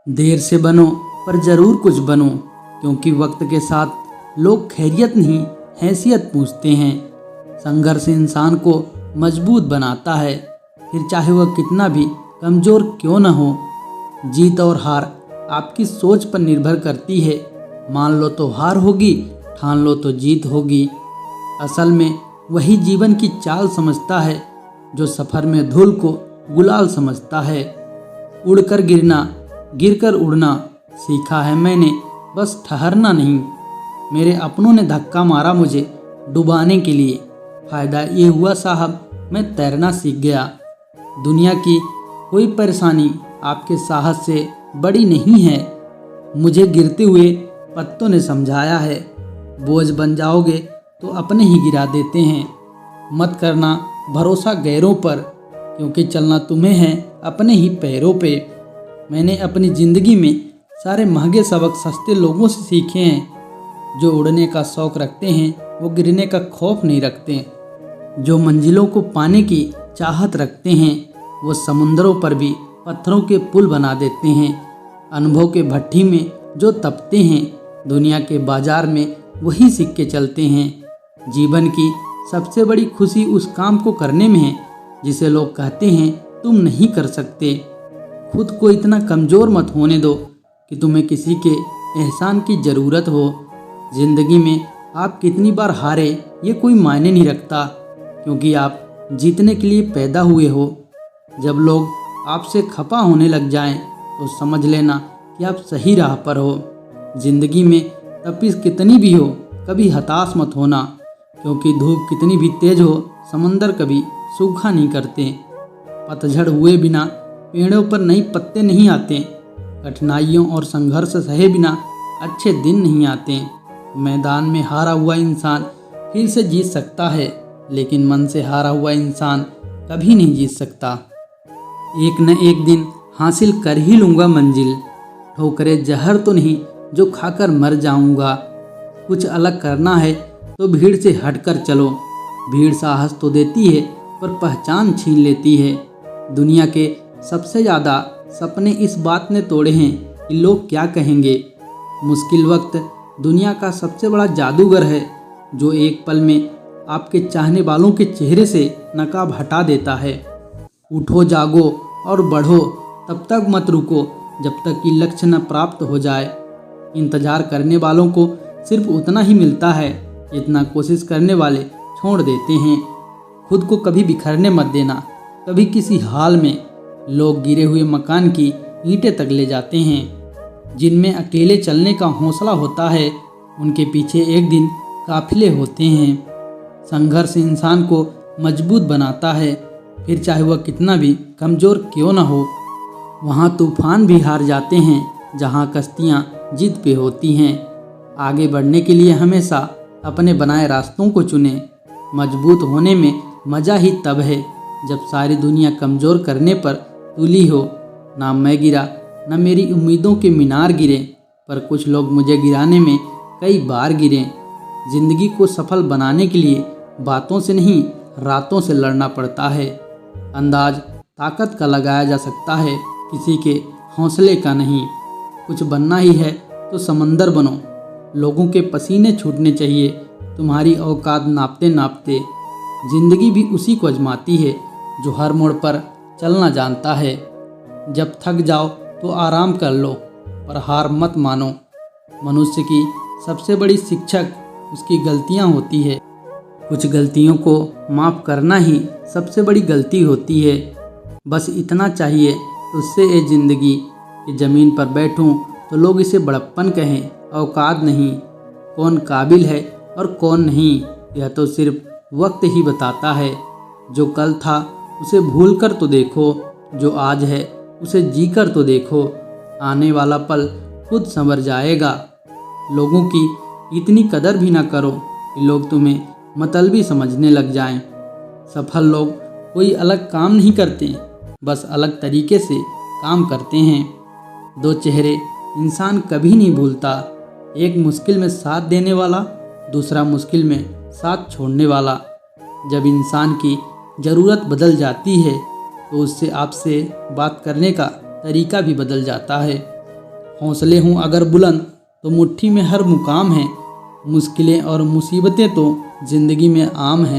देर से बनो पर ज़रूर कुछ बनो, क्योंकि वक्त के साथ लोग खैरियत नहीं हैसियत पूछते हैं। संघर्ष इंसान को मजबूत बनाता है, फिर चाहे वह कितना भी कमज़ोर क्यों न हो। जीत और हार आपकी सोच पर निर्भर करती है। मान लो तो हार होगी, ठान लो तो जीत होगी। असल में वही जीवन की चाल समझता है जो सफ़र में धूल को गुलाल समझता है। उड़कर गिरना, गिरकर उड़ना सीखा है मैंने, बस ठहरना नहीं। मेरे अपनों ने धक्का मारा मुझे डुबाने के लिए। फ़ायदा ये हुआ साहब, मैं तैरना सीख गया। दुनिया की कोई परेशानी आपके साहस से बड़ी नहीं है। मुझे गिरते हुए पत्तों ने समझाया है, बोझ बन जाओगे तो अपने ही गिरा देते हैं। मत करना भरोसा गैरों पर, क्योंकि चलना तुम्हें है अपने ही पैरों पे। मैंने अपनी ज़िंदगी में सारे महंगे सबक सस्ते लोगों से सीखे हैं। जो उड़ने का शौक़ रखते हैं वो गिरने का खौफ नहीं रखते। जो मंजिलों को पाने की चाहत रखते हैं वो समुंदरों पर भी पत्थरों के पुल बना देते हैं। अनुभव के भट्ठी में जो तपते हैं, दुनिया के बाजार में वही सिक्के चलते हैं। जीवन की सबसे बड़ी खुशी उस काम को करने में है जिसे लोग कहते हैं तुम नहीं कर सकते। खुद को इतना कमज़ोर मत होने दो कि तुम्हें किसी के एहसान की ज़रूरत हो। ज़िंदगी में आप कितनी बार हारे ये कोई मायने नहीं रखता, क्योंकि आप जीतने के लिए पैदा हुए हो। जब लोग आपसे खफा होने लग जाएं तो समझ लेना कि आप सही राह पर हो। ज़िंदगी में तपिश कितनी भी हो, कभी हताश मत होना, क्योंकि धूप कितनी भी तेज हो समंदर कभी सूखा नहीं करते। पतझड़ हुए बिना पेड़ों पर नए पत्ते नहीं आते। कठिनाइयों और संघर्ष सहे बिना अच्छे दिन नहीं आते। मैदान में हारा हुआ इंसान फिर से जीत सकता है, लेकिन मन से हारा हुआ इंसान कभी नहीं जीत सकता। एक न एक दिन हासिल कर ही लूँगा मंजिल। ठोकरें जहर तो नहीं जो खाकर मर जाऊँगा। कुछ अलग करना है तो भीड़ से हटकर चलो। भीड़ साहस तो देती है पर पहचान छीन लेती है। दुनिया के सबसे ज़्यादा सपने इस बात ने तोड़े हैं कि लोग क्या कहेंगे। मुश्किल वक्त दुनिया का सबसे बड़ा जादूगर है, जो एक पल में आपके चाहने वालों के चेहरे से नकाब हटा देता है। उठो, जागो और बढ़ो, तब तक मत रुको जब तक कि लक्ष्य न प्राप्त हो जाए। इंतज़ार करने वालों को सिर्फ उतना ही मिलता है जितना कोशिश करने वाले छोड़ देते हैं। खुद को कभी बिखरने मत देना, कभी किसी हाल में। लोग गिरे हुए मकान की ईंटें तक ले जाते हैं। जिनमें अकेले चलने का हौसला होता है उनके पीछे एक दिन काफिले होते हैं। संघर्ष इंसान को मजबूत बनाता है, फिर चाहे वह कितना भी कमज़ोर क्यों न हो। वहाँ तूफान भी हार जाते हैं जहाँ कश्तियाँ जिद पे होती हैं। आगे बढ़ने के लिए हमेशा अपने बनाए रास्तों को चुनें। मजबूत होने में मज़ा ही तब है जब सारी दुनिया कमज़ोर करने पर तुली हो। ना मैं गिरा, ना मेरी उम्मीदों के मीनार गिरे, पर कुछ लोग मुझे गिराने में कई बार गिरे। ज़िंदगी को सफल बनाने के लिए बातों से नहीं, रातों से लड़ना पड़ता है। अंदाज ताकत का लगाया जा सकता है, किसी के हौसले का नहीं। कुछ बनना ही है तो समंदर बनो। लोगों के पसीने छूटने चाहिए तुम्हारी औकात नापते नापते। ज़िंदगी भी उसी को आजमाती है जो हर मोड़ पर चलना जानता है। जब थक जाओ तो आराम कर लो, पर हार मत मानो। मनुष्य की सबसे बड़ी शिक्षक उसकी गलतियां होती है। कुछ गलतियों को माफ़ करना ही सबसे बड़ी गलती होती है। बस इतना चाहिए उससे ये ज़िंदगी कि ज़मीन पर बैठूं तो लोग इसे बड़प्पन कहें, औकात नहीं। कौन काबिल है और कौन नहीं, यह तो सिर्फ वक्त ही बताता है। जो कल था उसे भूल कर तो देखो, जो आज है उसे जी कर तो देखो। आने वाला पल खुद संवर जाएगा। लोगों की इतनी कदर भी ना करो कि लोग तुम्हें मतलबी समझने लग जाएं। सफल लोग कोई अलग काम नहीं करते, बस अलग तरीके से काम करते हैं। दो चेहरे इंसान कभी नहीं भूलता, एक मुश्किल में साथ देने वाला, दूसरा मुश्किल में साथ छोड़ने वाला। जब इंसान की ज़रूरत बदल जाती है तो उससे आपसे बात करने का तरीका भी बदल जाता है। हौसले हों अगर बुलंद तो मुट्ठी में हर मुकाम है। मुश्किलें और मुसीबतें तो ज़िंदगी में आम हैं।